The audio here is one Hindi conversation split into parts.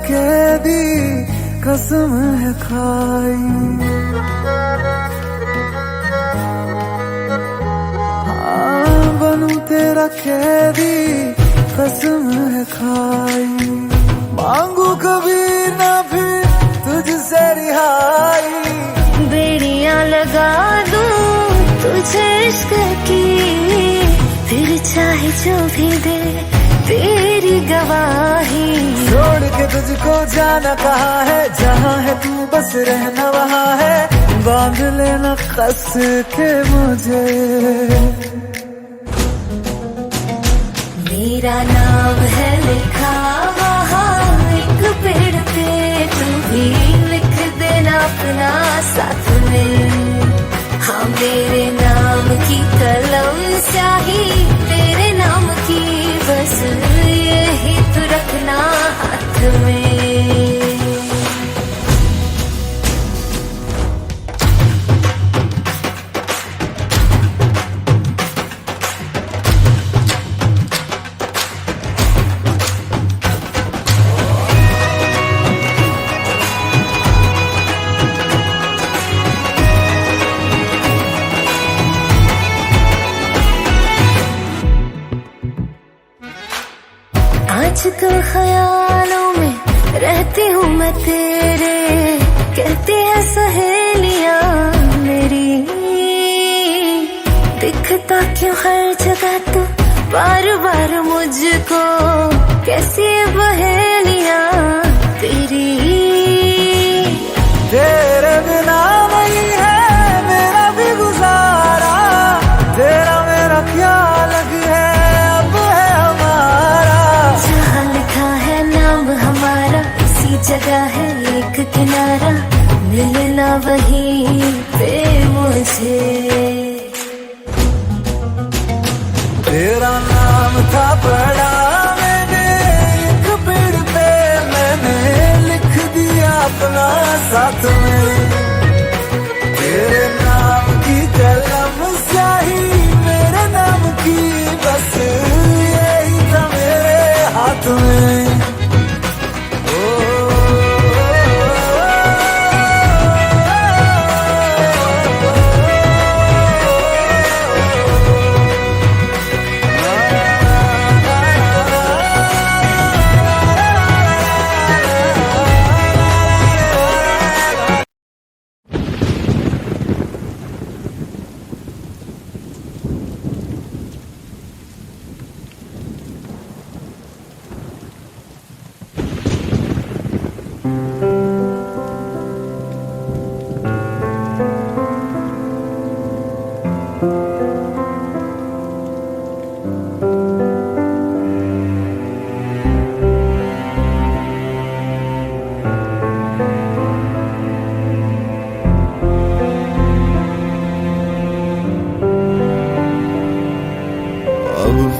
कैदी कसम है खाई। हाँ बनूं तेरा कैदी कसम है खाई। मांगू कभी ना फिर तुझसे रिहाई। बेड़ियां लगा दूं तुझे इश्क की, फिर चाहे जो भी दे तेरी गवाही। छोड़ के तुझको जाना कहाँ है, जहाँ है तू बस रहना वहाँ है। बांध लेना कस के मुझे। मेरा नाम है लिखा वहाँ एक पेड़ पे, तू भी लिख देना अपना साथ में। हाँ मेरे नाम की कलम स्याही तेरे नाम की, बस यही तो रखना हाथ में। आजकल ख्यालों में रहती हूँ मैं तेरे, कहती है सहेलियां मेरी। दिखता क्यों हर जगह तू बार बार मुझको, कैसी है पहेलियां तेरी। तेरे बिना नहीं है मेरा भी गुजारा, तेरा मेरा क्या लग है अब है हमारा। जहाँ लिखा है नाम हमारा इसी जगह है एक किनारा, मिलना वहीं पे मुझे। तेरा नाम था पढ़ा मैंने एक पेड़ पे, मैंने लिख दिया अपना साथ में। तेरे नाम की कलम स्याही मेरे नाम की, बस यही था मेरे हाथ में।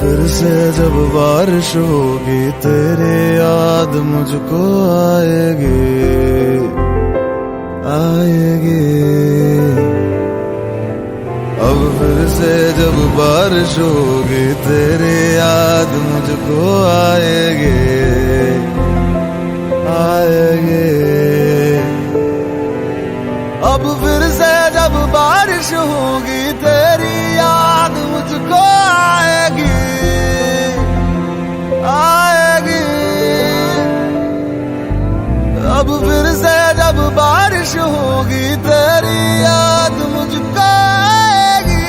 फिर से जब बारिश होगी तेरे याद मुझको आएगी आएगी। अब फिर से जब बारिश होगी तेरे याद मुझको आएगी आएगी। अब फिर से जब बारिश होगी तेरी याद मुझको आएगी आएगी। अब फिर से जब बारिश होगी तेरी याद मुझको आएगी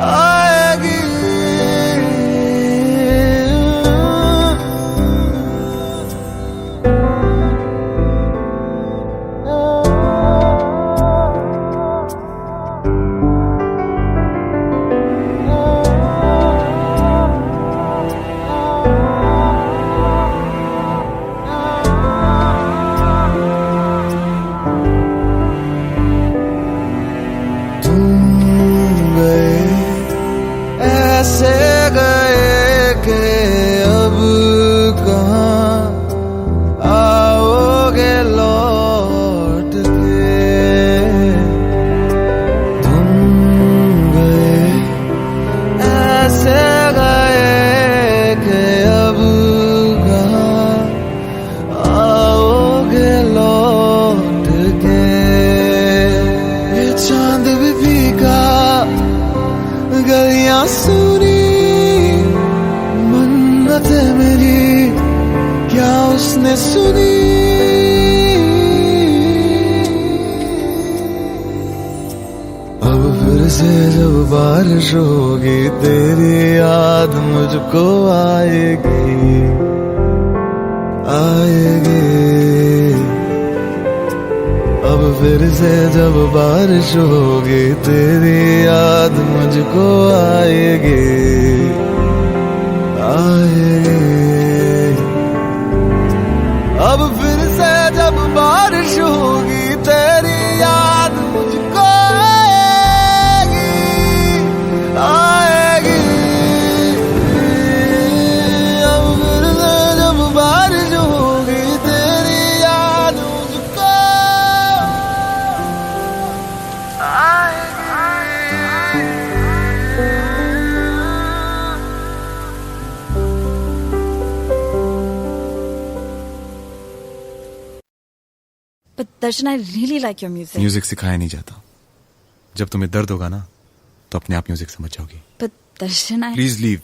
आएगी। उसने सुनी। अब फिर से जब बारिश होगी तेरी याद मुझको आएगी आएगी। अब फिर से जब बारिश होगी तेरी याद मुझको आएगी आएगी। अब फिर से जब बारिश होगी तेरी याद मुझको आएगी आएगी। अब फिर से जब बारिश होगी तेरी याद मुझको But Darshan, I really like your music. Music सिखाया नहीं जाता। जब तुम्हें दर्द होगा ना तो अपने आप म्यूजिक समझ जाओगी। But Darshan, I... please leave.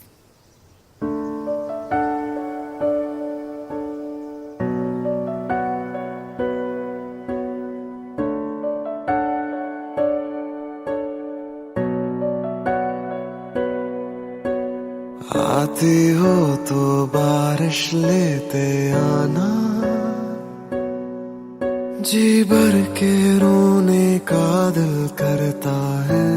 आती हो तो बारिश लेते आना, जी भर के रोने का दिल करता है।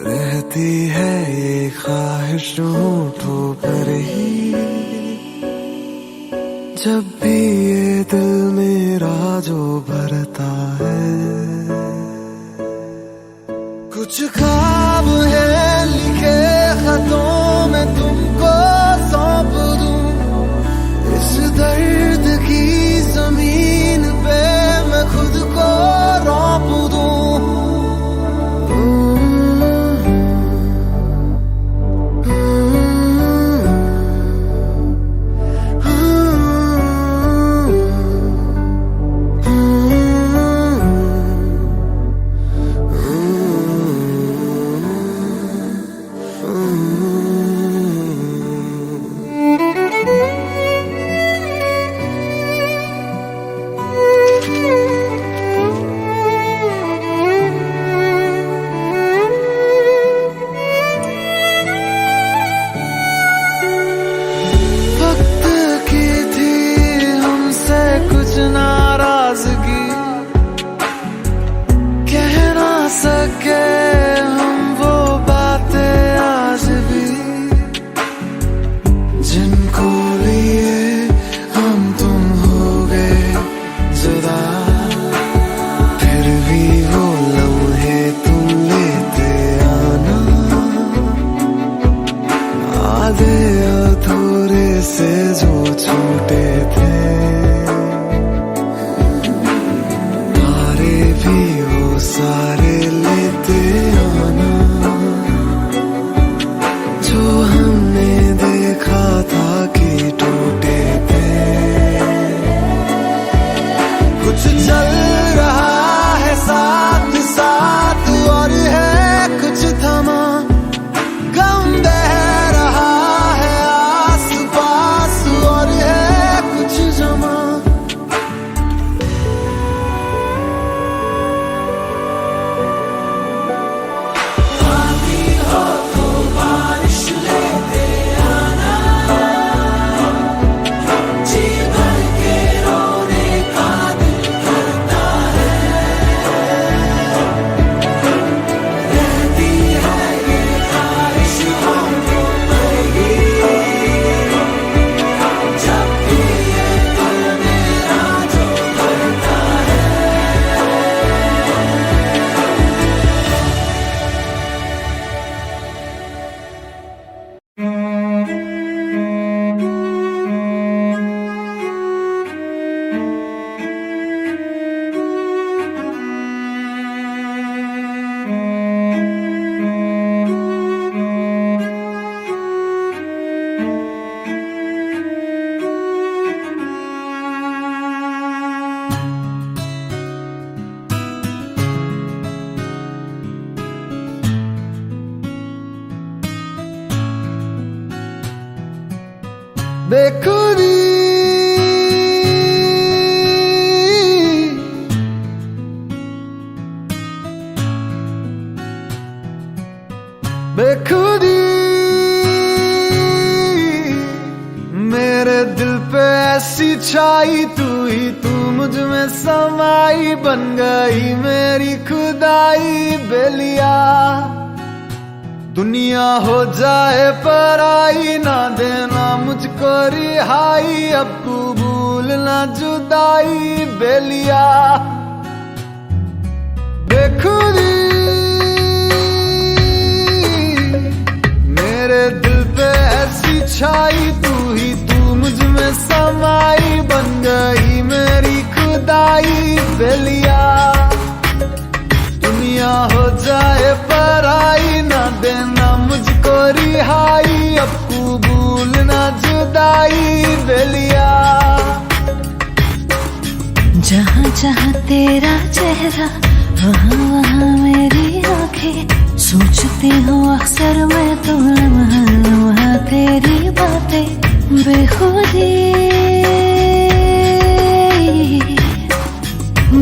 रहती है ये ख्वाहिश होठों पर ही, जब भी ये दिल मेरा जो भरता है। कुछ ख्वाब है लिखे खतों में तुमको सौंप दूं, इस दर्द की जमीन पे मैं खुद को रौंप दूं। नाराजगी कह ना सके हम वो बातें आज भी, जिनको लिए हम तुम हो गए जुदा। फिर भी वो लम्हे तुम लेते आना, आधे अधूरे से जो छूटे थे। सारे लेते आना, जो हमने देखा था कि टूटे थे। कुछ चल रहा है साथ साथ और है कुछ थमा, गम बह रहा है आस पास और है कुछ जमा। बेखुदी बेखुदी मेरे दिल पे ऐसी छाई तू ही तू मुझ में समाई बन गई मेरी खुदाई बेलिया दुनिया हो जाए पराई ना देना मुझको रिहाई अब कबूल ना जुदाई बेलिया बेखुदी मेरे दिल पे ऐसी छाई तू ही तू मुझ में समाई बन गई मेरी खुदाई बेलिया दुनिया हो जाए पराई ना देना मुझको रिहाई अब कबूल ना जुदाई बेलिया जहाँ जहाँ तेरा चेहरा वहाँ वहाँ मेरी आंखें सोचती हूँ अक्सर मैं तो लम्हा लम्हा तेरी बातें बेखुदी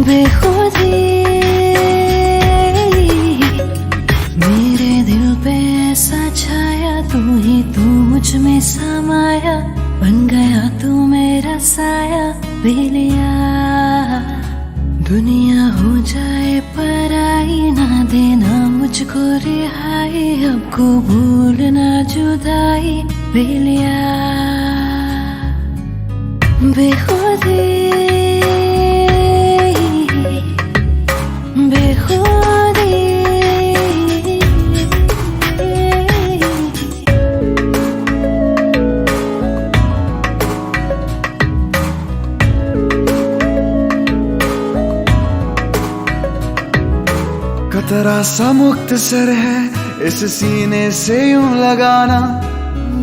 बेखुदी मेरे दिल पे ऐसा छाया तू ही तू मुझ में समाया बन गया तू मेरा साया बेलिया दुनिया हो जाए पराई ना देना मुझको रिहाई अब कबूल ना जुदाई बेलिया बेखुदी बेखुदी कतरा सा मुख्तसर है इस सीने से यूं लगाना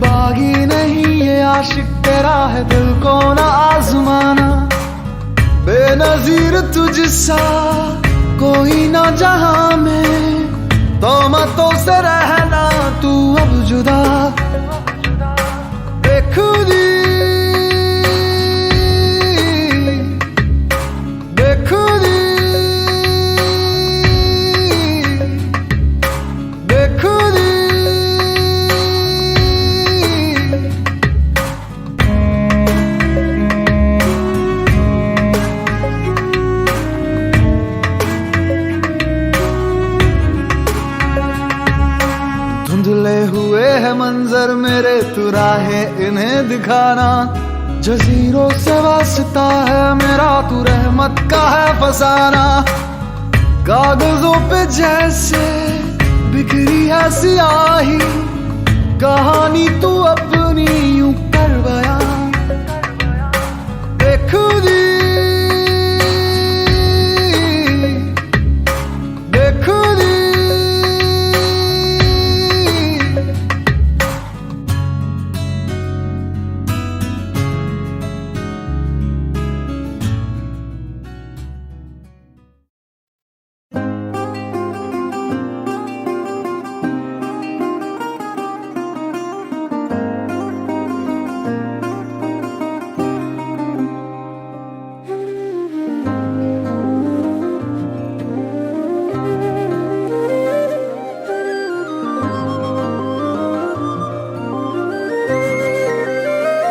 बागी नहीं ये आशिक तेरा है दिल को ना आजमाना बेनजीर तुझसा कोई ना जहां में तोहमतों से रहना तू अब जुदा बेखुदी बेखुदी बेखुदी धुंधले हुए है मंजर मेरे तू राहें इन्हें दिखाना जजीरों से वास्ता है मेरा तू रहमत का है फसाना कागजों पे जैसे बिखरी है सियाही कहानी तू अपनी यूं कर बयां बेखुदी बेखुदी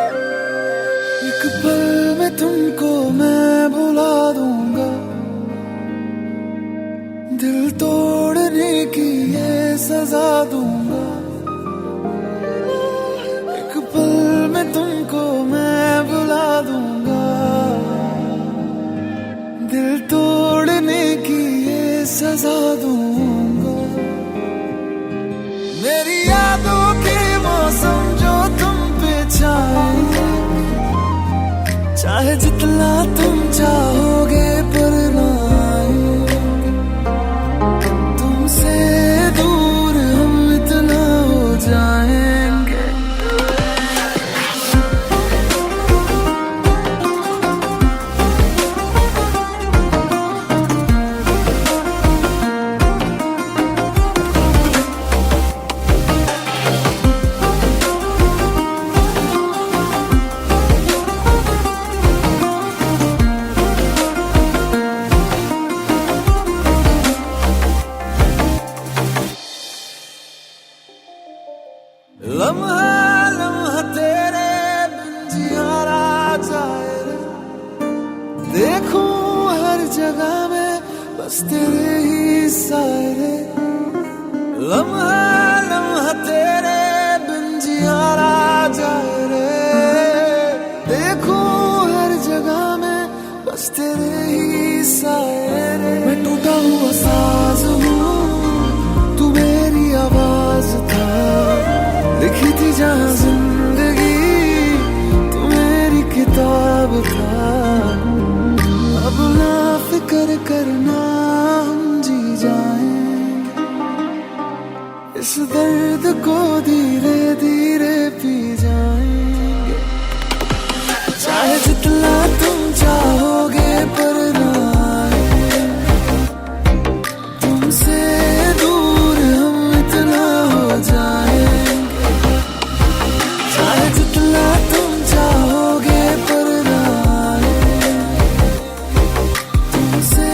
एक पल में तुमको मैं भुला दूंगा दिल तोड़ने की ये सजा दूंगा एक पल में तुमको मैं भुला दूंगा दिल तोड़ने की ये सजा दूंगा मेरी यादों के मौसम जो तुम पे छाए चाहे जितना तुम चाहोगे पर ना आएंगे तुमसे दूर हम इतना हो जाएंगे बस तेरे ही सारे लम्हा लम्हा तेरे बिन जियारा जाए रे। देखूं हर जगह में बस तेरे ही सारे। मैं टूटा हुआ साज हूँ, तू मेरी आवाज था, लिखी थी जहाँ जिंदगी तू मेरी किताब था। अब ना फिक्र करना, हम जी जाएंगे इस दर्द को धीरे धीरे पी जाएंगे। चाहे जितना तुम चाहोगे पर ना आएंगे, तुमसे दूर हम इतना हो जाएंगे। चाहे जितना तुम चाहोगे पर ना आएंगे, तुमसे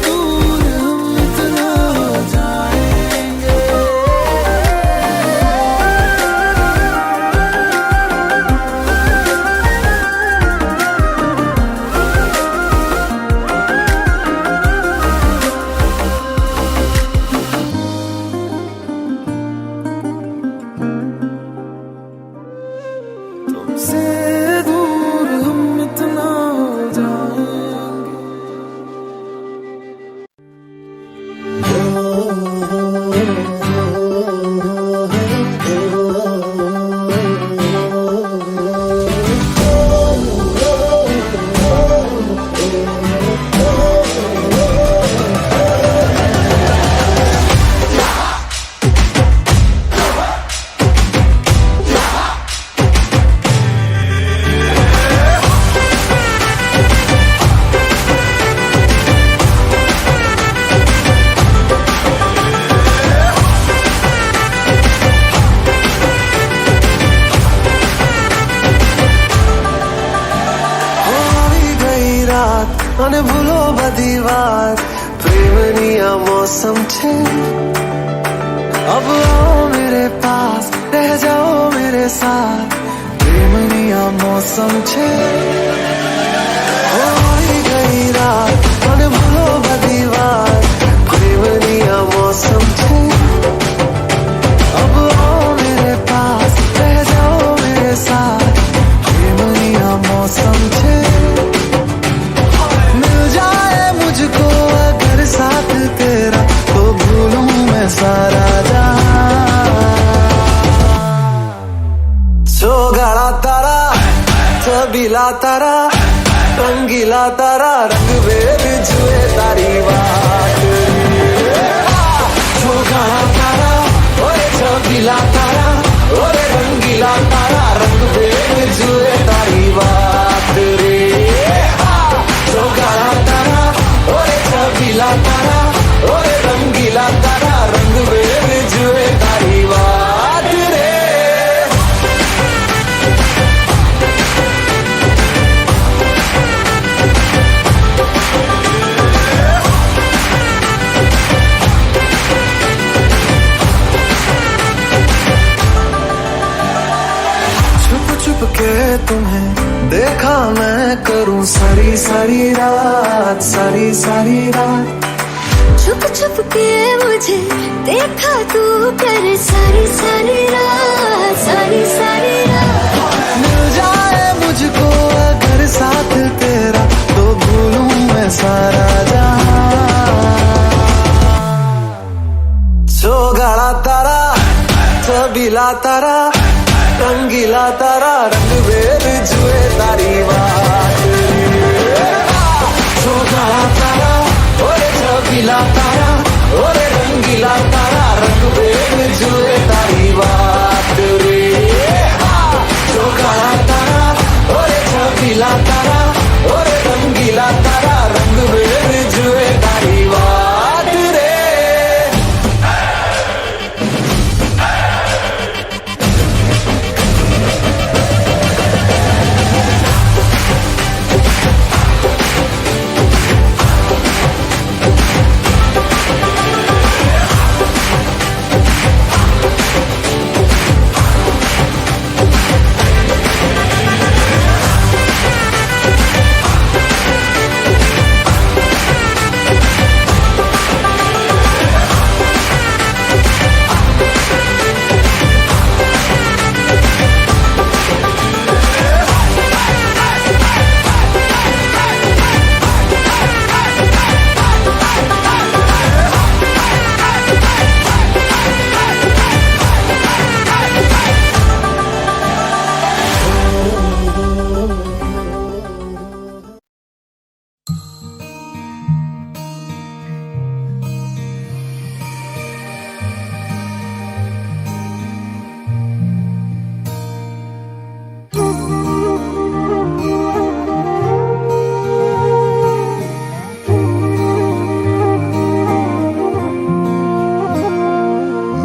दूर हम इतना हो जाएंगे। तुमसे दूर हम इतना हो जाएंगे। અને ભૂલો બધી વાત પ્રેમની આ मौसम છે। अब आओ मेरे पास, रह जाओ मेरे साथ, प्रेमनी आ मौसम છે। होई गई रात અને ભૂલો બધી વાત પ્રેમની आ मौसम છે। अब आओ मेरे पास, रह जाओ मेरे साथ, प्रेमनी आ मौसम છે। मिल जाए मुझको अगर साथ तेरा, तो भूलूं मैं सारा जहां। सोगाड़ा तारा, छबीला तारा, रंगीला तारा, रंग वेद जुए तारी बात। सोगाड़ा तारा, ओए छबीला तारा, ओरे रंगीला तारा, रंग वेद जुए तारी बात रे। सोगाड़ा तारा, ओरे छबीला तारा, ओरे रंगीला तारा, रंग वेद जुए तारी बात रे। छुप छुप के तुम्हें देखा मैं करूं सारी सारी रात, सारी सारी रात। छुप छुप के मुझे देखा तू कर सारी सारी रात, सारी सारी रात। मिल जाए मुझको अगर साथ तेरा, तो भूलूं मैं सारा जहां। सोगाड़ा तारा, छबीला तारा, रंगीला तारा, रंग वेद जुए तारी बात। सोगाड़ा तारा, ओरे छबीला तारा, ओरे रंगीला तारा, रंग वेद जुए तारी बात रे। सोगाड़ा तारा, ओरे छबीला तारा, ओरे रंगीला तारा, रंग वेद जुए तारी बात रे।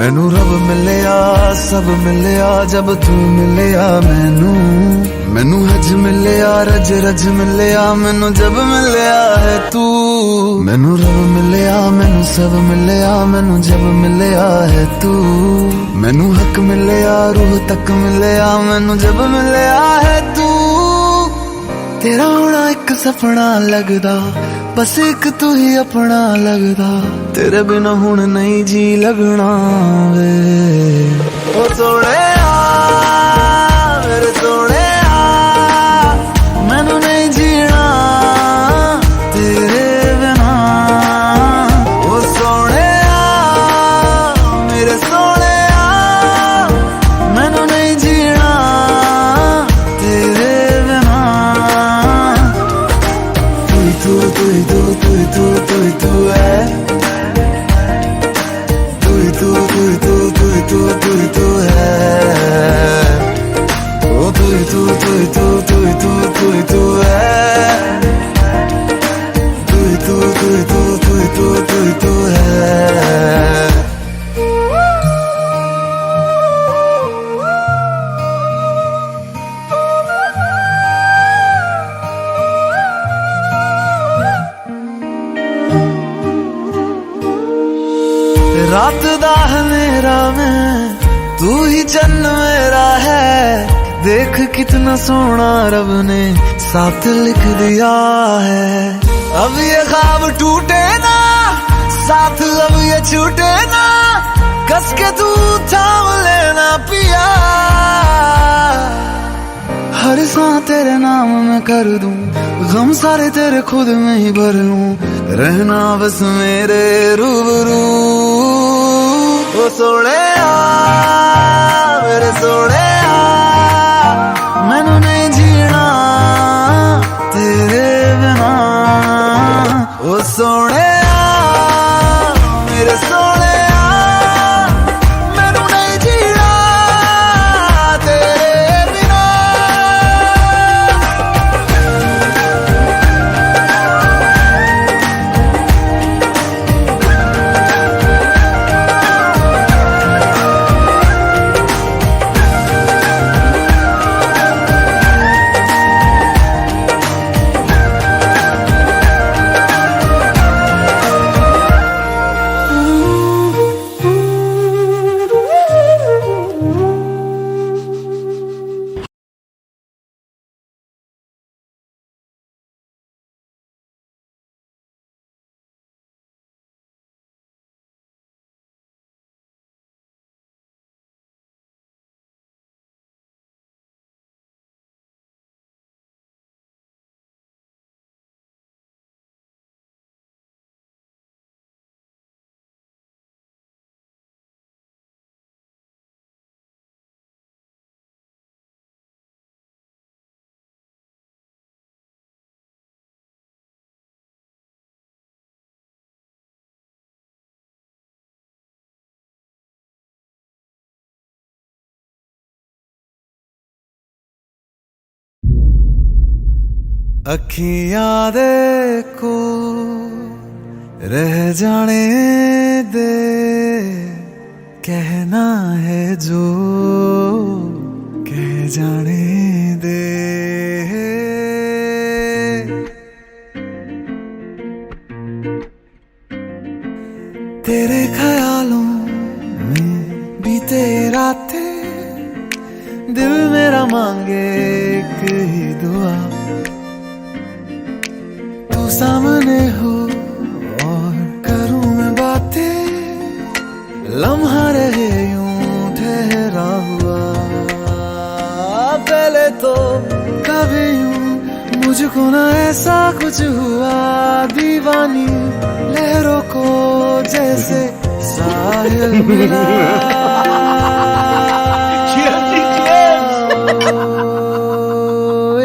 मैनू रब मिलिया सब मिलिया जब तू मिलिया मैनू हज मिलिया रज रज मिलिया मैनू जब मिलिया है तू। मैनू रब मिलिया मैनू सब मिलिया मैनू जब मिलिया है तू। मैनू हक मिलिया रूह तक मिलिया मैनू जब मिलिया है तू। तेरा होना एक सपना लगदा बस एक तू ही अपना लगदा। तेरे बिना हुण नहीं जी लगना वे ओ सोने मेरे सोने मैनू नहीं जीना तेरे बिना। ओ सोने मेरे सोने मैनू नहीं जीना तेरे बिना। तू तू तू तू तू तू तू है तू तू तू तू तू तू तू तू है ओ तू तू तू तू तू तू तू तू है तू तू तू तू तू तू तू तू है। रात दा मेरा मैं तू ही जन्म मेरा है। देख कितना सोना रब ने साथ लिख दिया है। अब ये ख्वाब टूटे ना साथ अब ये छूटे ना। कस के तू थाम लेना पिया। हर सांस तेरे नाम में कर दूं गम सारे तेरे खुद में ही भर लूं। रहना बस मेरे रूबरू ओ सोने मेरे सोने मैनू नहीं जीना तेरे बिना। ओ सोने मेरे सोने मैनू नहीं जीना तेरे बिना। अखियां दे को रह जाने दे कहना है जो कह जाने दे। तेरे ख्यालों में बीते रातें दिल मेरा मांगे एक ही दुआ। तू सामने हो और करूं मैं बातें लम्हा रहे यूं ठहरा हुआ। पहले तो कभी यूं मुझको ना ऐसा कुछ हुआ। दीवानी लहरों को जैसे साहिल मिला।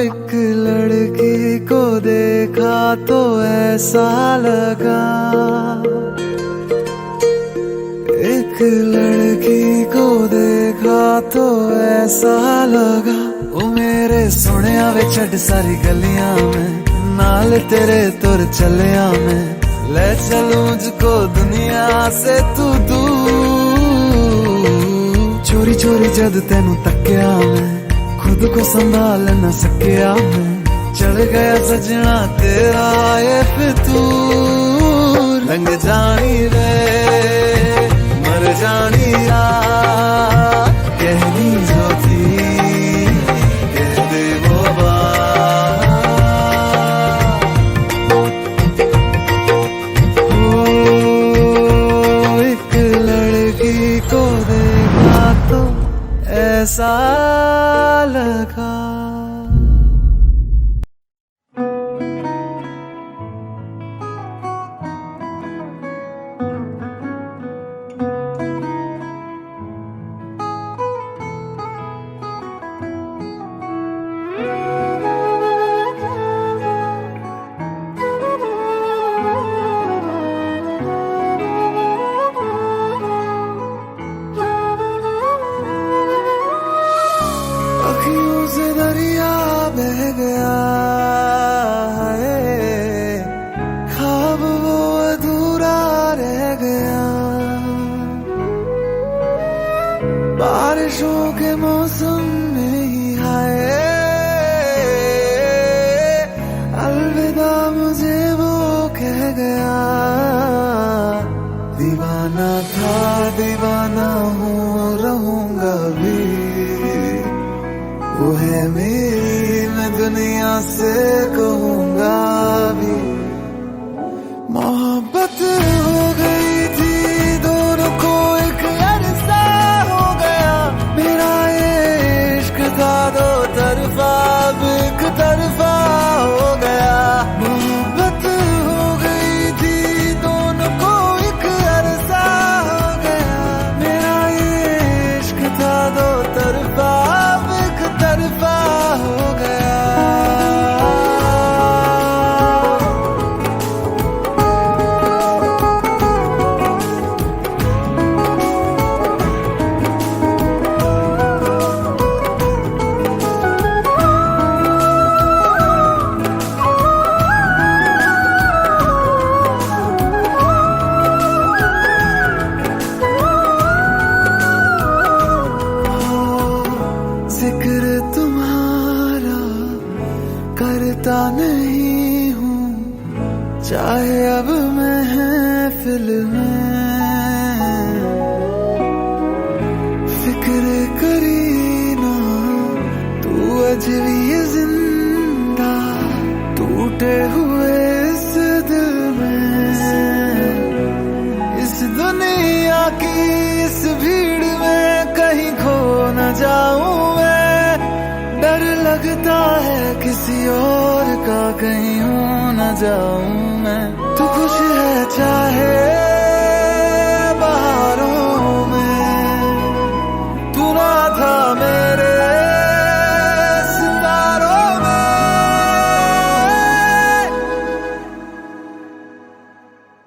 एक लड़की को देखा तो ऐसा लगा। एक लड़की को देखा तो ऐसा लगा। ओ मेरे सोनिया वे छड़ सारी गलियां में नाल तेरे तुर चलिया मैं। ले चलूं मुझको दुनिया से तू दूर। चोरी चोरी जद तेनू तक्या मैं खुद को संभाल न सकिया मैं चढ़ गया सजना तेरा ये फितूर रंग जानी रे मर जानी यार कहनी जो थी कह दे वो बात ओ एक लड़की को देखा तो ऐसा लगा अखियों से दरिया बह गया है ख्वाब वो अधूरा रह गया बारिशों के मौसम में ही आए अलविदा मुझे वो कह गया दीवाना था दीवाना हूँ रहूंगा भी वो है मेरी मैं दुनिया से कहूँगा भी मोहब्बत हो गई थी दोनों को एक अरसा हो गया मेरा ये इश्क था दो तरफा अब एक तरफा हो गया मोहब्बत हो गई थी दोनों को एक अरसा हो गया मेरा ये इश्क था दो तरफा तरफा हो गया जिक्र तुम्हारा करता नहीं हूँ चाहे अब महफिल में फिक्र करी ना तू अजवी जिंदा टूटे हुए इस दिल में इस दुनिया की इस भीड़ में कहीं खो न जाऊं डर लगता है किसी और का कहीं हो न जाऊं मैं तू खुश है चाहे बहारों में तू ना था मेरे सितारों में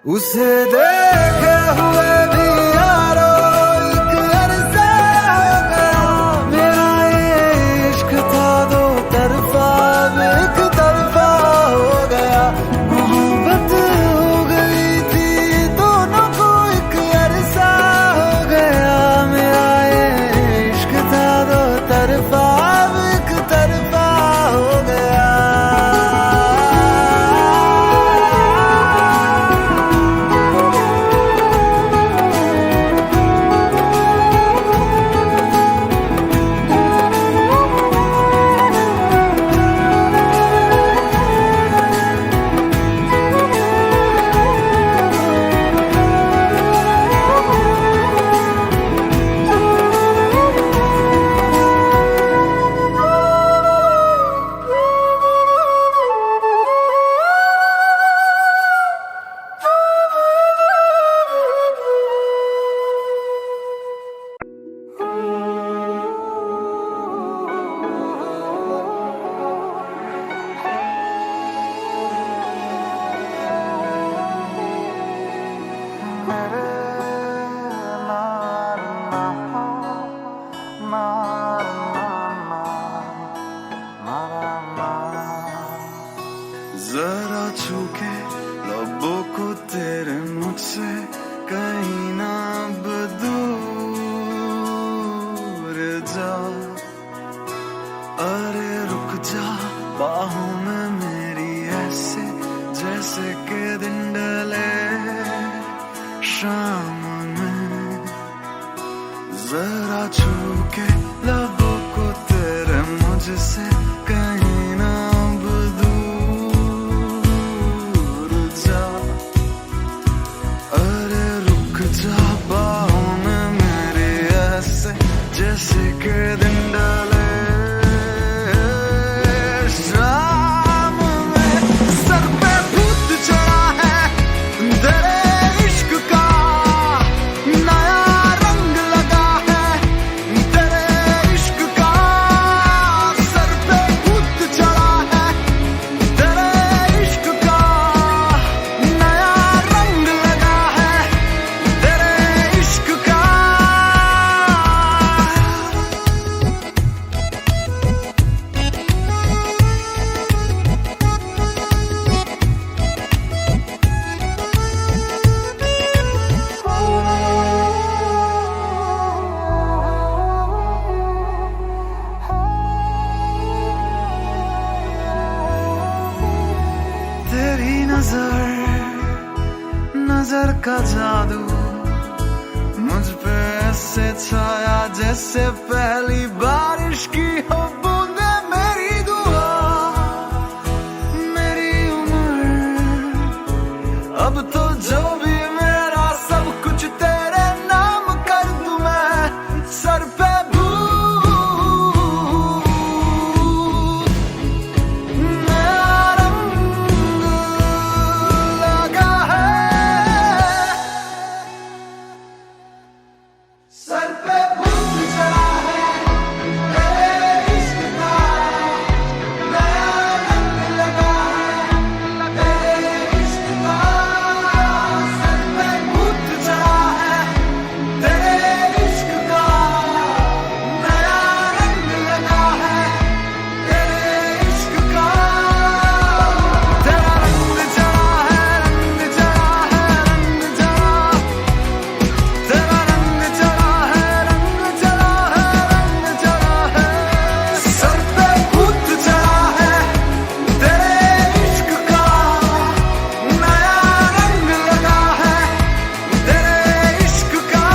उसे देखे हुए भी यारो एक अरसा हो गया मेरा ये इश्क था दो तरफा एक तरफा हो गया मोहब्बत हो गई थी दोनों को एक अरसा हो गया मेरा ये इश्क था दो तरफा एक तरफा हो गया जरा छू के लबों को तेरे मुझसे कहीं ना अब दूर बाहों में मेरी ऐसे जैसे के दिन ढले शाम में, जरा छू के लबों को तेरे मुझसे कहीं ना अब दूर जा, अरे रुक जा बाहों में मेरे ऐसे जैसे के दिन डाले शाम में, सर पे भूत चढ़ा है तेरे इश्क का, नया रंग लगा है तेरे इश्क का, सर पे भूत चढ़ा है तेरे इश्क का, नया रंग लगा है तेरे इश्क का। तेरी नजर का जादू मुझ पे ऐसे छाया जैसे पहली बारिश की हो बूंदे, मेरी दुआ मेरी उम्र अब तो जो भी मेरा सब कुछ तेरे नाम कर दूं मैं, सर पे भूत नया रंग लगा है, सर पे भूत चढ़ा है तेरे इश्क का, नया रंग लगा है तेरे इश्क का, सर पे भूत चढ़ा है तेरे इश्क का, नया रंग लगा है तेरे इश्क का, तेरा रंग चढ़ा है रंग चढ़ा है रंग चढ़ा, तेरा रंग चढ़ा है रंग चढ़ा है रंग चढ़ा है, सर पे भूत चढ़ा है तेरे इश्क का, नया रंग लगा है तेरे इश्क का।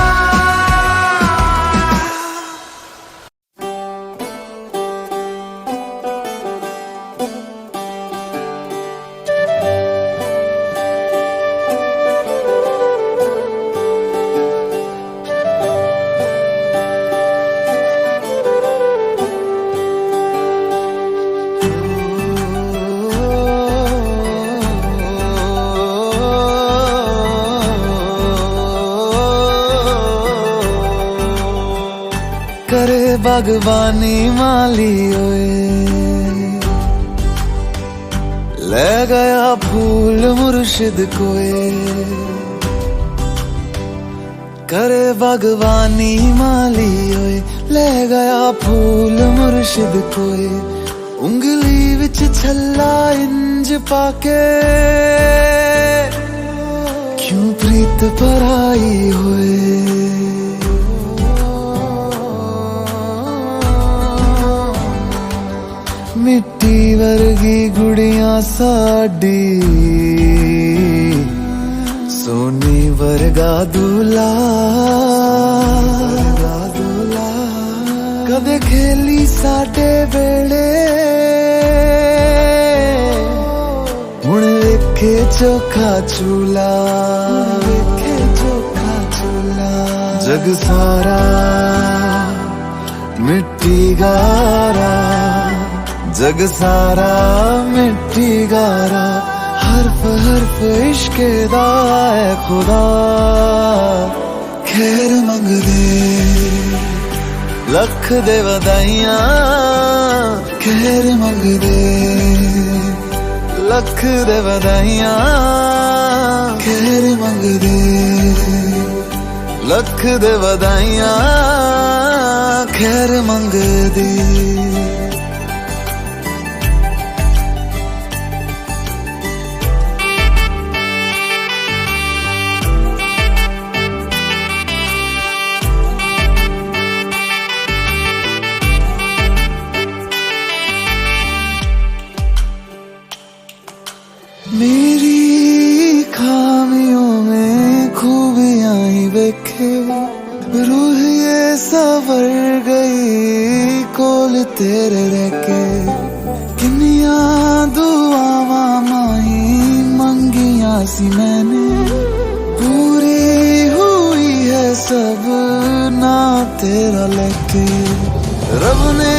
करे बागबानी माली ओए, ले गया फूल मुर्शिद कोए, करे बागबानी माली ओए, ले गया फूल मुर्शिद कोए, उंगली विच छल्ला इंज पाके क्यों प्रीत पराई होए, मिट्टी वर्गी गुड़ियां साडी सोनी वर्गा दूल्हा, कदे खेली साडे वेले हुण वेखे चोखा चूल्हा, वेखे चोखा चूल्हा, जग सारा मिट्टी गारा, जग सारा मिट्टी गारा, हर्फ हर्फ इश्के दा ऐ खुदा, खैर मंगदे लख दे वधाइयां, खैर मंगदे लख दे वधाइयां, खैर मंगदे लख दे वधाइयां, खैर मंगदे। मेरी खामियों में खूबियां ही देखे, रूह ये सवर गई कोल तेरे रखे। किनिया दुआवा माही मंगिया सी मैंने, पूरी हुई है सब ना तेरा लेके। रब ने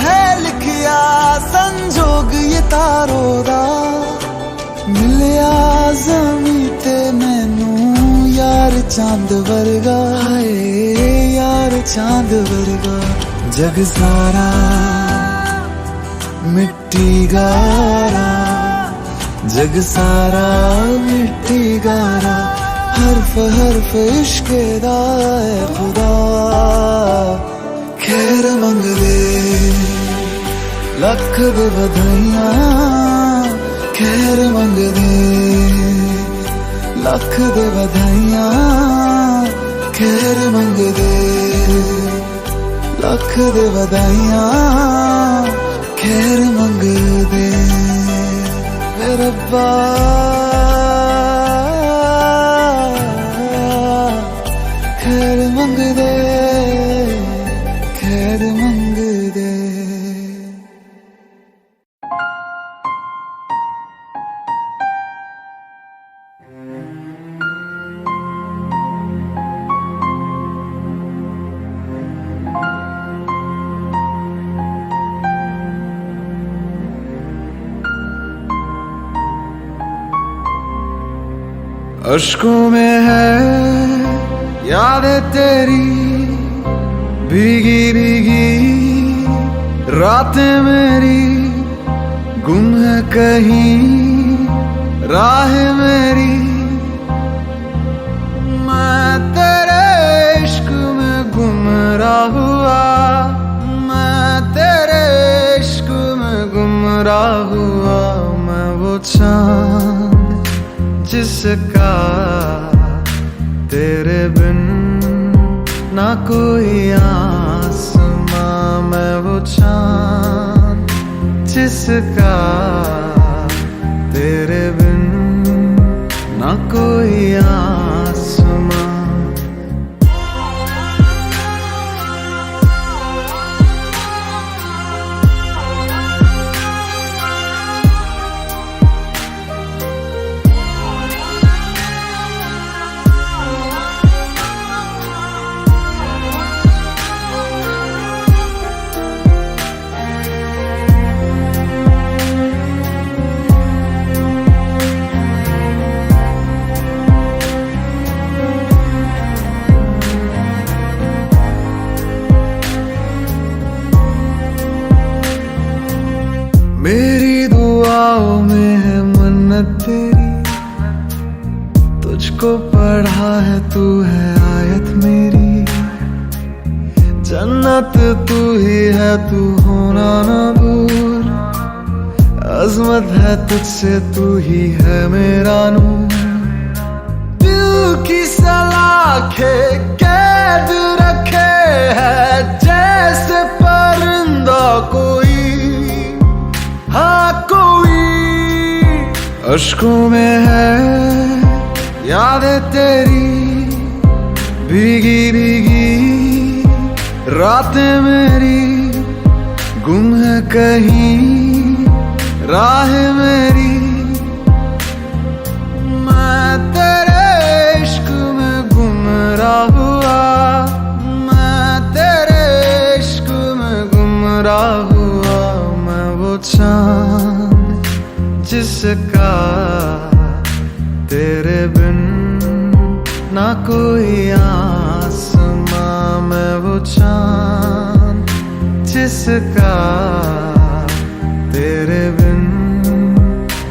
है लिखिया संजोग ये तारों दा, मिलिया ज़मीं ते मैनू यार चांद वर्गा। हाय यार चांद वर्गा। जग सारा मिट्टी गारा, जग सारा मिट्टी गारा। हर्फ इश्क दा ऐ खुदा, खैर मंग दे लख दे बधाइयां। खैर मंग दे लख दे बधाइयां। खैर मंग दे लख दे बधाइयां। खैर मंग दे मेरे रब्बा। खैर मंग दे, खैर मंग दे। अश्कों में है यादें तेरी भीगी भीगी रातें मेरी, गुम है कहीं राह मेरी। मैं तेरे इश्क में गुमराह हुआ, मैं तेरे इश्क में गुमराह हुआ। मैं वो चांद जिसका तेरे बिन ना कोई आसमां। मैं वो चांद जिसका तेरे बिन ना कोई आसमां। मेरी दुआओं में है मन्नत तेरी, तुझको पढ़ा है तू है आयत मेरी। जन्नत तू ही है तू होना ना भूल, अजमत है तुझसे तू ही है मेरा नूर। दिल की सलाखे कैद रखे है जैसे परिंदा कोई, हाँ कोई। अश्कों में है यादें तेरी भीगी भीगी रातें मेरी, गुम है कहीं राह मेरी। मैं तेरे इश्क में गुमराह हुआ, मैं तेरे इश्क में गुमराह हुआ। मैं वो चांद जिसका तेरे बिन ना कोई आसमां। मैं वो चांद जिसका तेरे बिन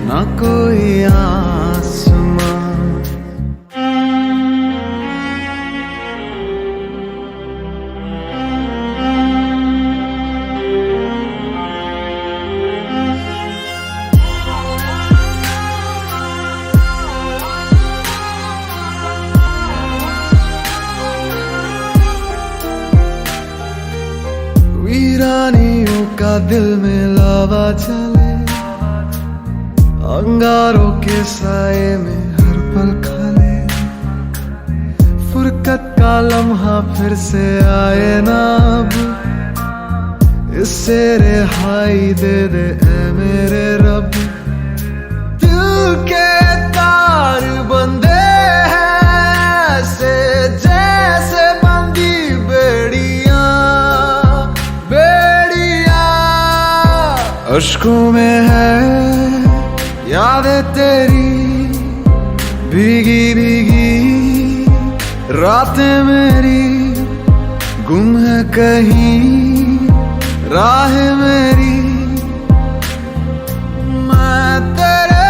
ना कोई आसमां। वीरानियों का दिल में लावा चले, अंगारों के साए में हर पल खाले, फुरकत का लम्हा फिर से आए ना अब, इससे रिहाई दे दे ऐ मेरे रब। दिल के तार बंधे हैं ऐसे जैसे बंदी बेड़ियां, बेड़ियां। अश्कों में है यादें तेरी भीगी भीगी, रातें मेरी गुम है कहीं राह मेरी। मैं तेरे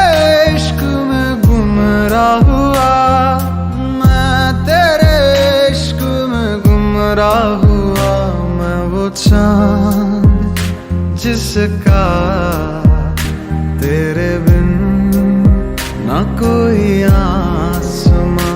इश्क में गुमराह हुआ, मैं तेरे इश्क में गुमराह हुआ। मैं वो चांद जिसका तेरे बिन ना कोई आसमां।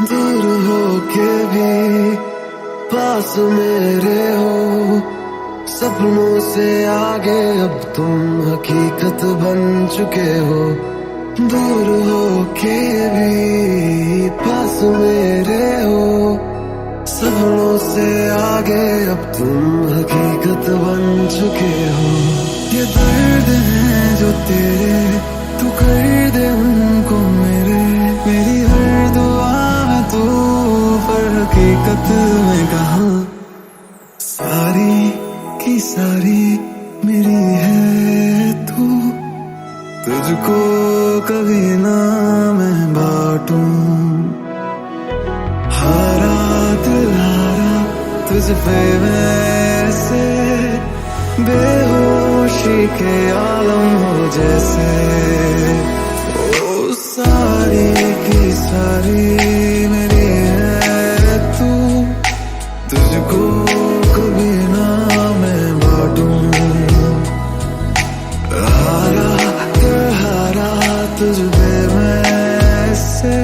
दूर हो के भी पास मेरे हो, सपनों से आगे अब तुम हकीकत बन चुके हो। दूर हो के भी पास मेरे हो, सपनों से आगे अब तुम हकीकत बन चुके हो। ये दर्द है जो तेरे, तू कर दे उनको मेरे, मेरी हर दुआ में तू पर हकीकत में कहाँ। सारी की सारी मेरी है तू, तुझको कभी ना मैं बांटूं। हारा दिल हारा तुझ पे वैसे, बेहोशी के आलम हो जैसे। ओ सारी की सारी मेरी है तू, तुझको कभी ना मैं बांटूं। हारा दिल हारा तुझ पे वैसे,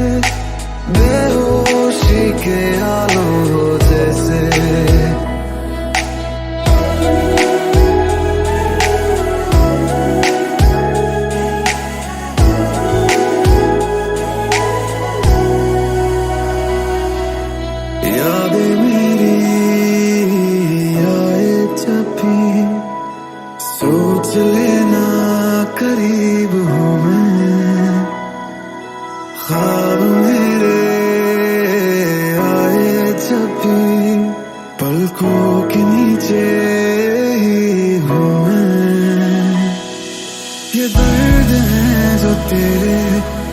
बेहोशी के आलम हो जैसे। यादें मेरी आए जब भी, सोच लेना करीब हूँ मैं। ख्वाब मेरे आए जब भी, पलकों के नीचे ही हूँ मैं। ये दर्द है जो तेरे,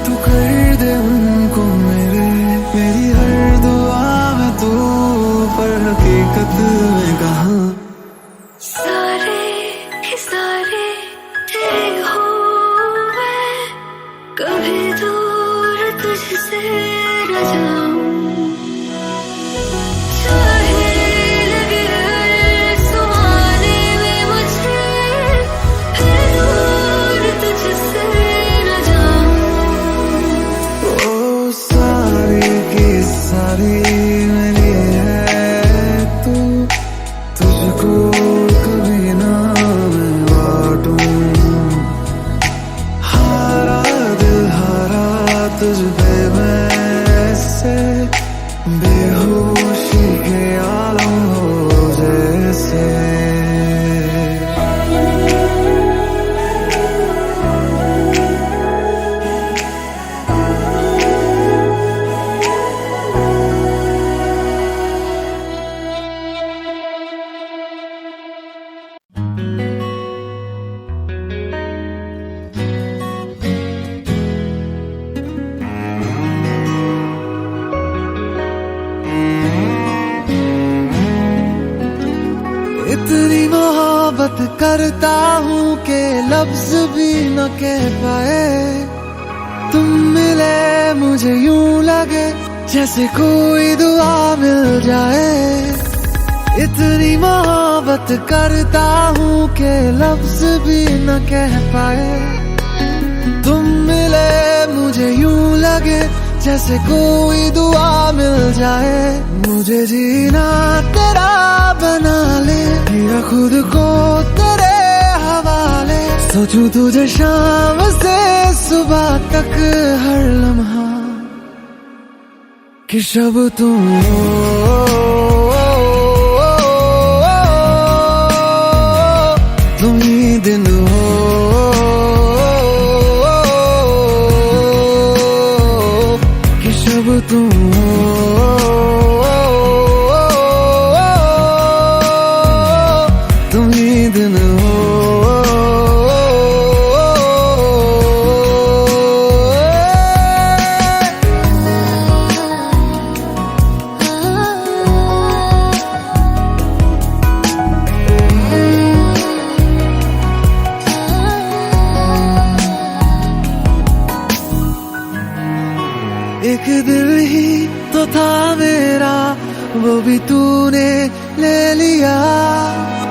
तू कर दे उनको मेरे, मेरी हर दुआ में तू पर हकीकत में कहाँ। सारे के सारे तेरे हो मैं, कभी दूर तुझसे न जाऊं। चाहे लगे हर सुहाने में मुझे, फिर दूर तुझसे न जाऊं। ओ सारी की सारी मेरी है तू, तुझको कभी ना मैं बांटूं। हारा दिल हारा तुझ पे वैसे, बेहोशी के आलम हो जैसे। इतनी मोहब्बत करता हूँ कि लफ्ज भी न कह पाए तुम। मुझे यूं लगे जैसे कोई दुआ मिल जाए। इतनी मोहब्बत करता हूँ कि लफ्ज भी न कह पाए। तुम मिले मुझे यूं लगे जैसे कोई दुआ मिल जाए। मुझे जीना तेरा बना ले, दिया खुद को तेरे हवाले। सोचूं तुझे शाम से सुबह तक हर लम्हा कि शब तुम तुम ही दिन हो, कि शब तुम तुम ही दिन हो। एक दिल ही तो था मेरा, वो भी तूने ले लिया।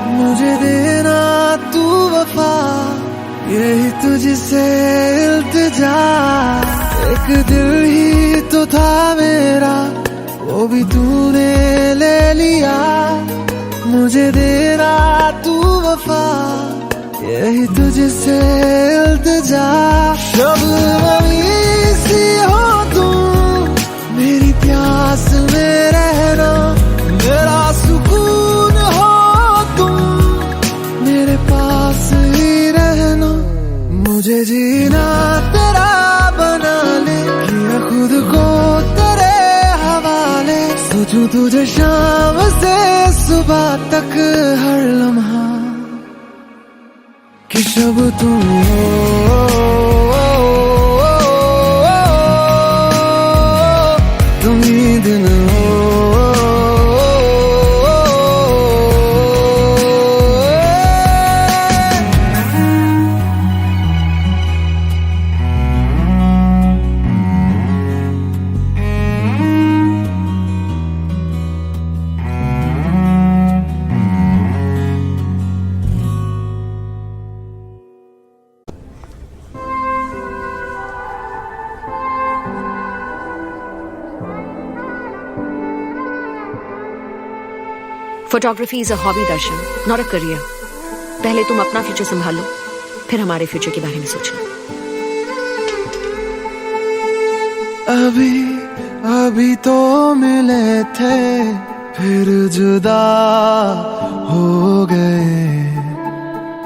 मुझे देना तू वफा, यही तुझसे इल्तिजा। एक दिल ही तो था मेरा, वो भी तूने ले लिया। मुझे देना तू वफा, यही तुझसे इल्तिजा। शब सी हो मेरी प्यास में रहना, मेरा सुकून हो तुम, मेरे पास ही रहना। मुझे जीना तेरा बना ले, किया खुद को तेरे हवाले। सोचूं तुझे शाम से सुबह तक हर लम्हा कि शब तुम हो, तुम ही दिन हो। Photography is a hobby Darshan, not a career. पहले तुम अपना फ्यूचर संभालो, फिर हमारे फ्यूचर के बारे में सोचना। अभी अभी तो मिले थे, फिर जुदा हो गए।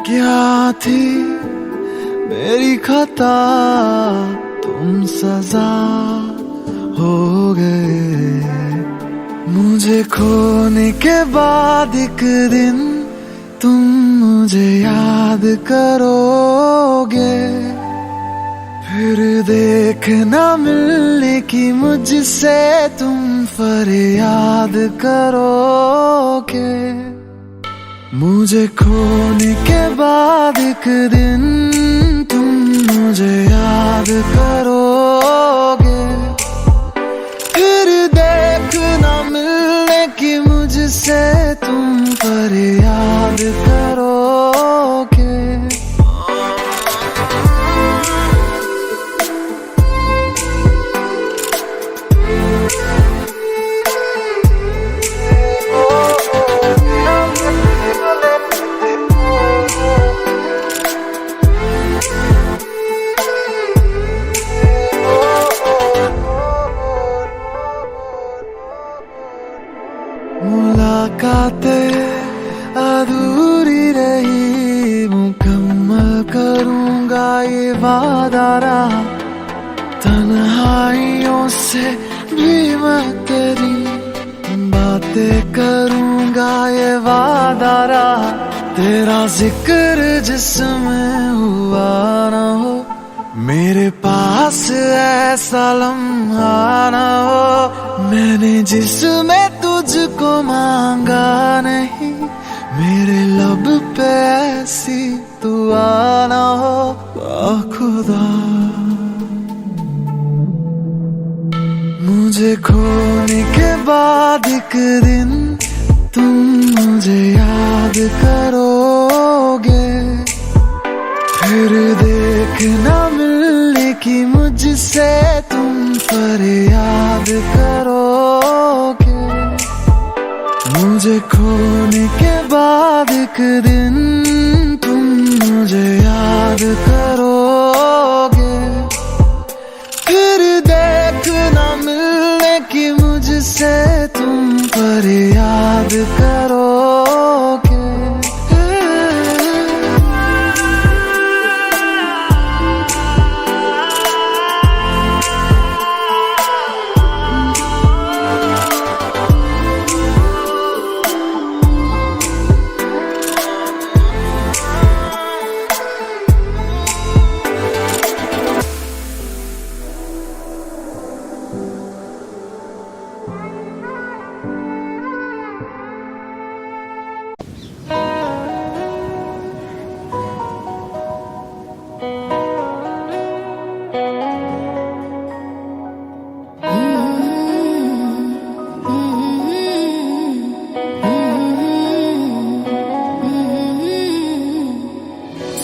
क्या थी मेरी खता, तुम सजा हो गए। मुझे खोने के बाद एक दिन तुम मुझे याद करोगे। फिर देखना मिलने की मुझसे तुम फरियाद करोगे। मुझे खोने के बाद एक दिन तुम मुझे याद करोगे। फिर देखना मिलने की मुझसे तुम फरियाद करोगे। मुलाकातें अधूरी रही, मुकम्मल करूंगा ये वादा रहा। तन्हाइयों से भी मैं तेरी बातें करूंगा ये वादा रहा। तेरा जिक्र जिसमें हुआ ना हो, मेरे पास ऐसा लम्हा ना हो। मैंने जिसमें तुझको मांगा नहीं, मेरे लब पे ऐसी दुआ ना हो। खुदा मुझे खोने के बाद एक दिन तुम मुझे याद करोगे, फिर देखना मिलने की मुझसे तुम पर याद करोगे। मुझे खोने के बाद एक दिन तुम मुझे याद करोगे, फिर देखना मिलने की मुझसे तुम पर याद करोगे।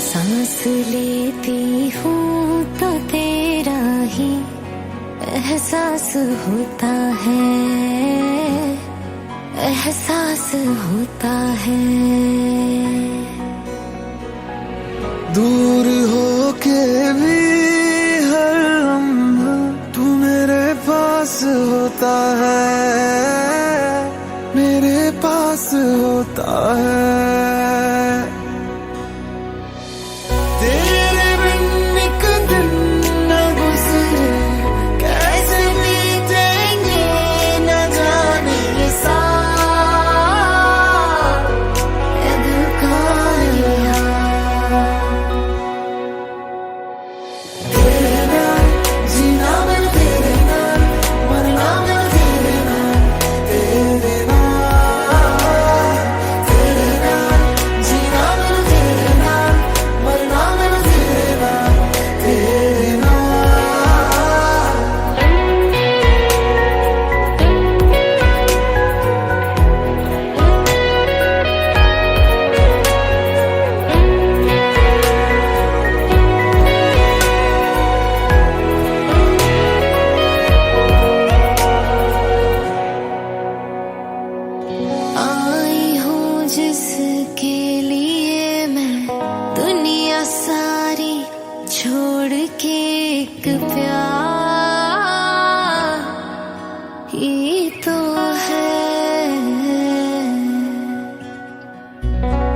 सांस लेती हूँ तो तेरा ही एहसास होता है, एहसास होता है। दूर होके भी हर लम्हा तू मेरे पास होता है, मेरे पास होता है। तेरे बिन एक दिन न गुजरे, कैसे बीतेंगे न जाने ये साल, ये दिल का ये हाल। तेरे नाल जीना मैं तेरे नाल, मरना मैं तेरे नाल, तेरे नाल, तेरे नाल जीना मैं तेरे नाल, मरना मैं तेरे नाल, तेरे नाल। आई हूँ जिसके लिए मैं दुनिया सारी छोड़ के, एक प्यार ही तो है।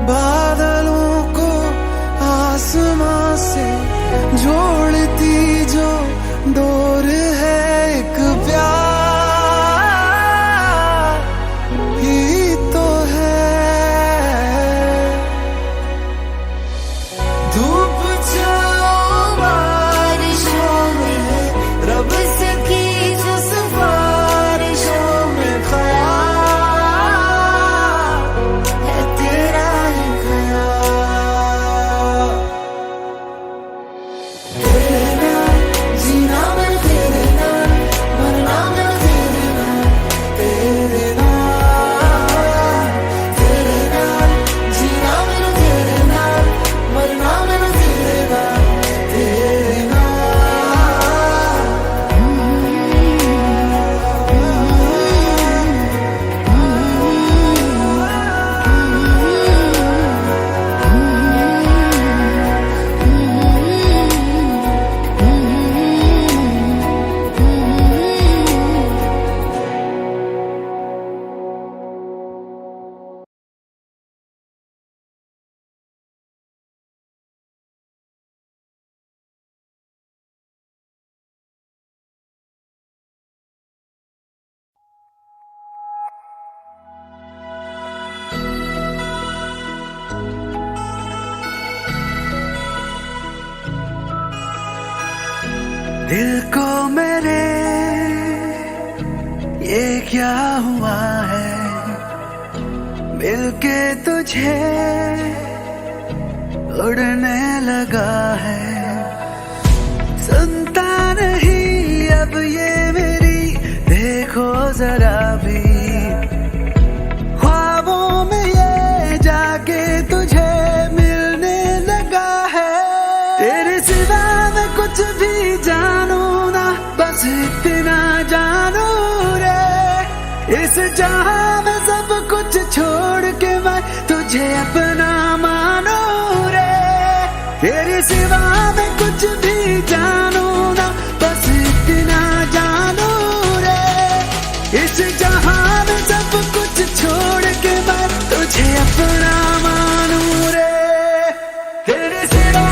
बादलों को आसमां से जोड़ती जो डोर है, एक प्यार ही तो है। धूप छाँव बारिशों में, रब से की जो सिफारिशों में, ख्याल है तेरा ही ख्याल। तेरे नाल जीना मैं तेरे नाल, मरना मैं तेरे नाल, तेरे नाल, तेरे नाल जीना मैं तेरे नाल, मरना मैं तेरे नाल, तेरे नाल। दिल को मेरे ये क्या हुआ है, मिलके तुझे उड़ने लगा है। सुनता नहीं अब ये मेरी जरा भी, ख्वाबों में ये जाके तुझे मिलने लगा है। तेरे सिवा मैं कुछ भी जानू ना, बस इतना जानू रे, इस जहां में सब कुछ छोड़ के मैं तुझे अपना मानू रे। तेरे सिवा मैं कुछ भी जानू ना, बस इतना जानू रे, इस जहां में सब कुछ छोड़ के मैं तुझे अपना मानू रे। तेरे सिवा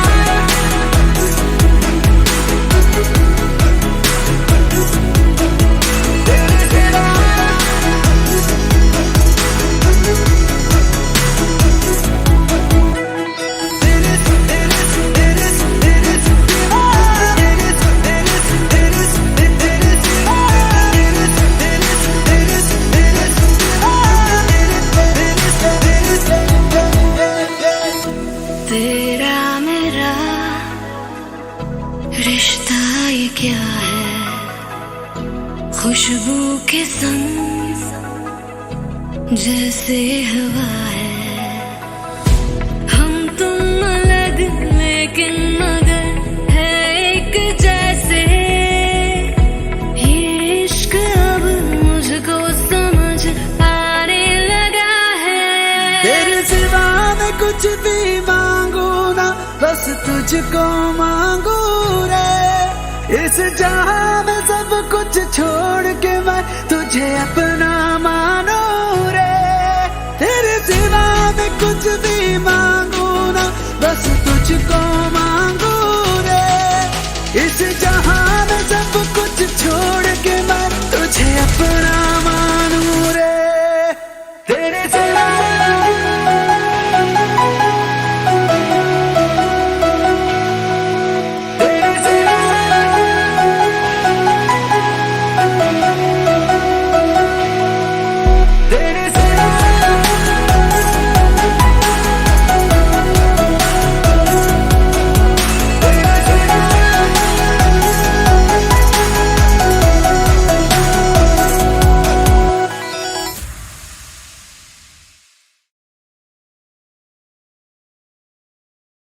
तेरा मेरा रिश्ता ये क्या है, खुशबू के संग जैसे हवा है। हम तुम अलग लेकिन मगर है एक जैसे, ये इश्क अब मुझको समझ आने लगा है। तेरे सिवा मैं कुछ भी मांगू ना, बस तुझको मांगू रे, इस जहां में सब कुछ छोड़ के मैं तुझे अपना मानू रे। तेरे सिवा मैं कुछ भी मांगू ना, बस तुझको मांगू रे, इस जहां में सब कुछ छोड़ के मैं तुझे अपना मानू रे। तेरे सिवा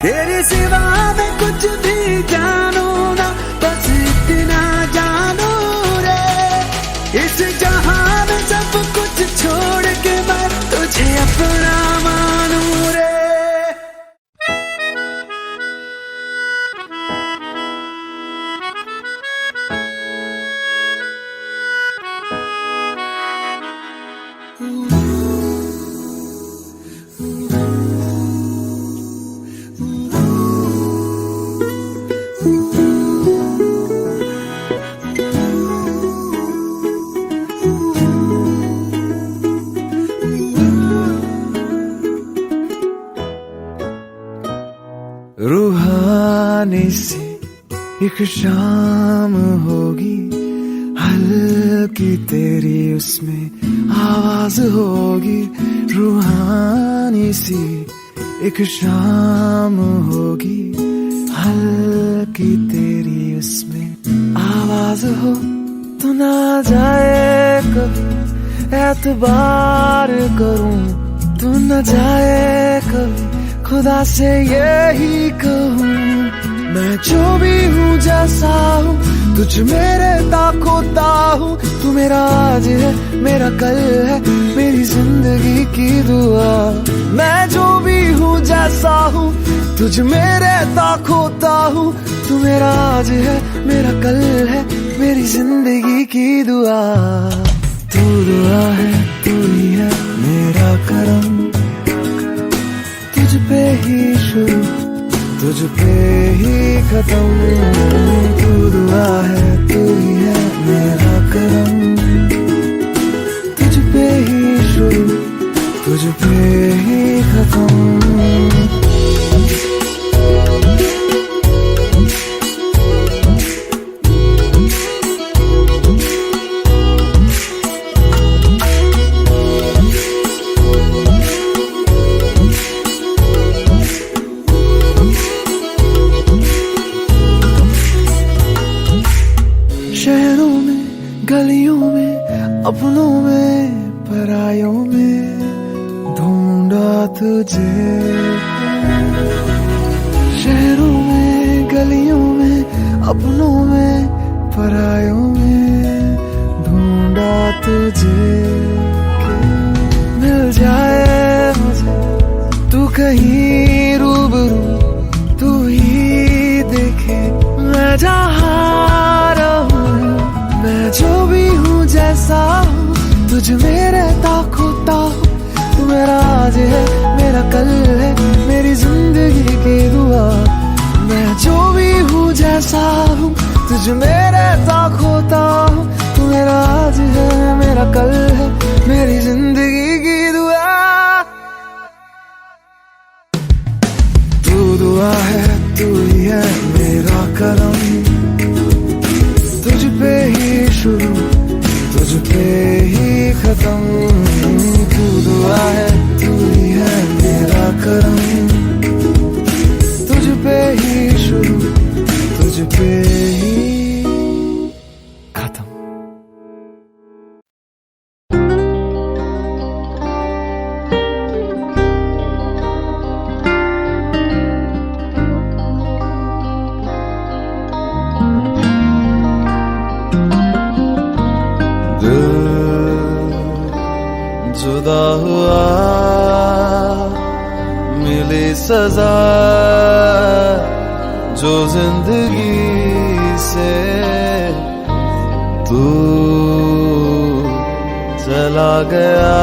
तेरे सिवा मैं कुछ भी जानू ना, बस इतना जानू रे, इस जहां में सब कुछ छोड़ के मैं तुझे अपना मानू रे। रूहानी सी एक शाम होगी, हल्की तेरी उसमें आवाज होगी। रूहानी सी एक शाम होगी, हल्की तेरी उसमें आवाज हो। तो ना जाए कभी एतबार करूं, तू न जाए कभी खुदा से यही कहूँ। मैं जो भी हूँ जैसा हूँ, तुझ मेरे ताकोता हूँ। तू मेरा आज है, मेरा कल है, मेरी जिंदगी की दुआ। मैं जो भी हूँ जैसा हूँ, तुझ मेरे ताकोता हूँ। तू मेरा आज है, मेरा कल है, मेरी जिंदगी की दुआ। तू दुआ है, तू ही है मेरा करम, तुझ पे ही शुरू, तुझ पे ही खत्म। तू दुआ है, तू ही है मेरा करम, तुझ पे ही शुरू, तुझ पे ही खत्म। शहरों में गलियों में अपनों में परायों में ढूंढा तुझे, शहरों में गलियों में अपनों में परायों में ढूंढा तुझे। मिल जाए मुझे तू कहीं रूबरू, तू ही देखे मैं जहाँ रहूं, मैं जो भी हूँ जैसा हूँ तुझ में रहता खोता हूँ। तू मेरा आज है मेरा कल है मेरी जिंदगी की दुआ, मैं जो भी हूँ जैसा हूँ तुझ में रहता खोता हूँ। तू मेरा आज है मेरा कल है मेरी जिंदगी की दुआ। तू दुआ है तू ही है मेरा करम, तुझ पे ही शुरू तुझ पे ही खत्म। तू दुआ है तू ही है मेरा करम, तुझ पे ही शुरू तुझ पे ही खत्म। जुदा हुआ मिली सजा जो जिंदगी से, तू चला गया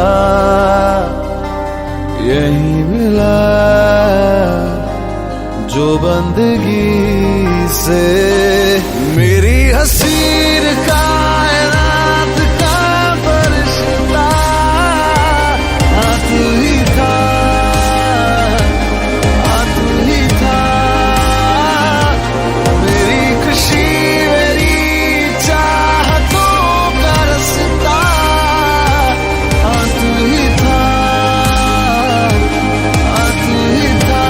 यही मिला जो बंदगी से। मेरी हसीन कायनात का फरिश्ता तू ही था, तू ही था। मेरी खुशी मेरी चाहतों का रास्ता तू ही था, तू ही था।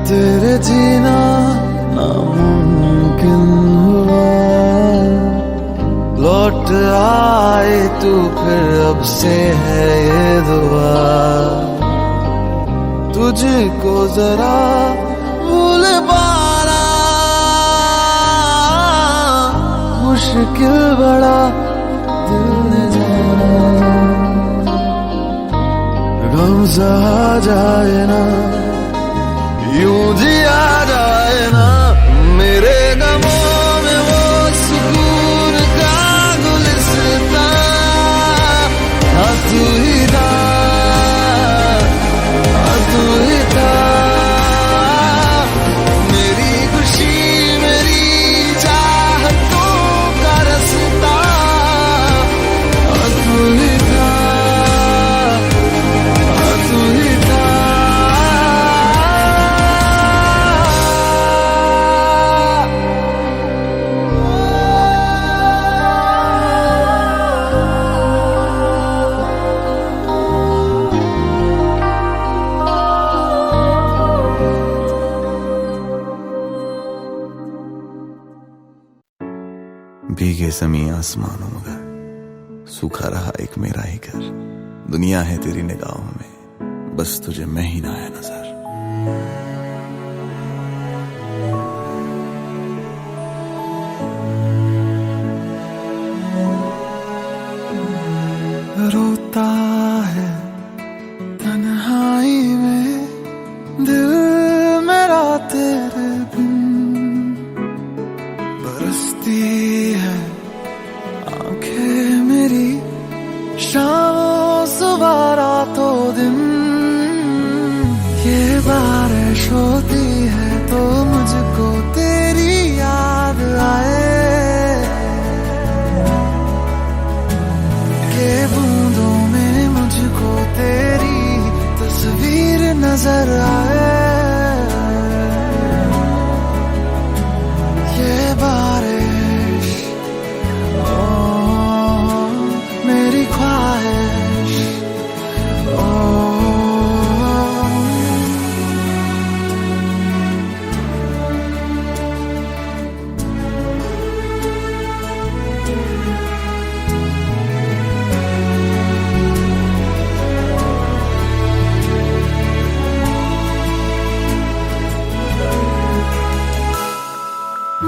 तेरे जीना नामुमकिन हुआ, लौट आए तू फिर अब से है ये दुआ। तुझको जरा भूल पाना मुश्किल बड़ा दिल ने जाना, गम सहा जाए ना यूं जिया जाए ना। मेरे गमों में वो सुकून का गुलिस्ता तू ही था, तू ही था। मेरी खुशी मेरी चाहतों का रास्ता तू ही था, तू ही था। भीगे ज़मीं आसमानों मगर सूखा रहा एक मेरा ही घर। दुनिया है तेरी निगाहों में बस तुझे मैं ही ना आया नजर। रोता है तन्हाई में दिल मेरा तेरे बारिश होती है तो मुझको तेरी याद आए, ये बूंदों में मुझको तेरी तस्वीर नजर आए। ये बारिश ओ मेरी ख्वाहिश ओ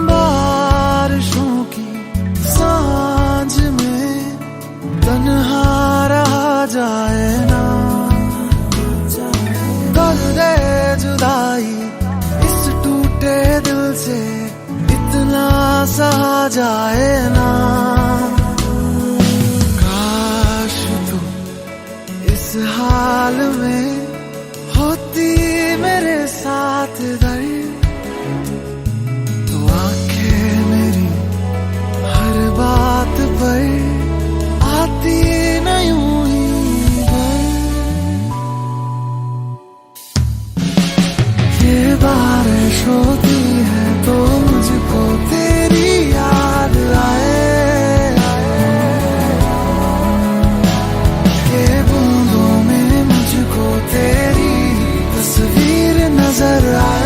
बारिशों की सांझ में तन्हा रहा जाए ना, दर्द जुदाई इस टूटे दिल से इतना सहा जाए ना। काश तू इस हाल में होती मेरे साथ दर्द, तो आंखें मेरी हर बात पर आती न यूं ही गर। ये बारिश होती है तो मुझको तेरी याद आए, ये बूंदों में मुझको तेरी तस्वीर नजर आए।